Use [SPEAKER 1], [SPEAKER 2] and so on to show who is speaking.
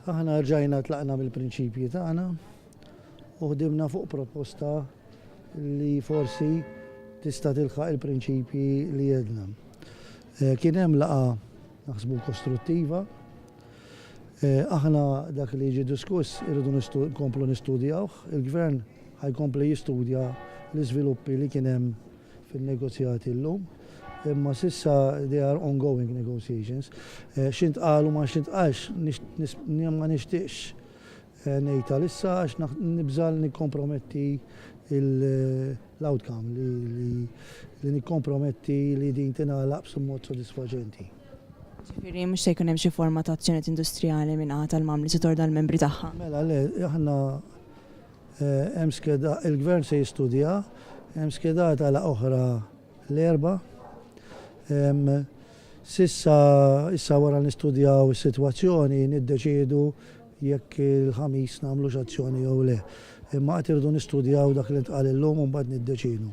[SPEAKER 1] Aħna rġajna tlaqna mill-prinċipji tagħna u ħdimna fuq proposta li forsi tista' tilħaq il-prinċipji li jedna. Kien hemm laqa naħsbu kostruttiva. Aħna dak li jiġi diskuss irridu nkomplu nistudjawh. Il-Gvern ħajkompli jistudja l-iżviluppi li kien hemm fin-negozjati llum. Imma sissa they are ongoing negotiations. X'intqal u ma x'intqalx ma nixtieqx ngħidha issa għax nibżal nikkomprometti l-outcome li nikkomprometti li din tingħalaq b'mod sodisfaċenti.
[SPEAKER 2] Ġifieri mhux se jkun hemm xi forma ta' azzjonijiet industrijali minn tal-mamli se torda l-membri tagħha.
[SPEAKER 1] Mela le aħna hemm skeda il-Gvern se jistudja, hemm skedata la oħra l-erba'. Issa wara nistudjaw is-sitwazzjoni niddeċiedu jekk il-ħamis nagħmlu x'azzjoni jew le. Imma qed irridu nistudjaw dak li ntqal illum u mbagħad niddeċiedu.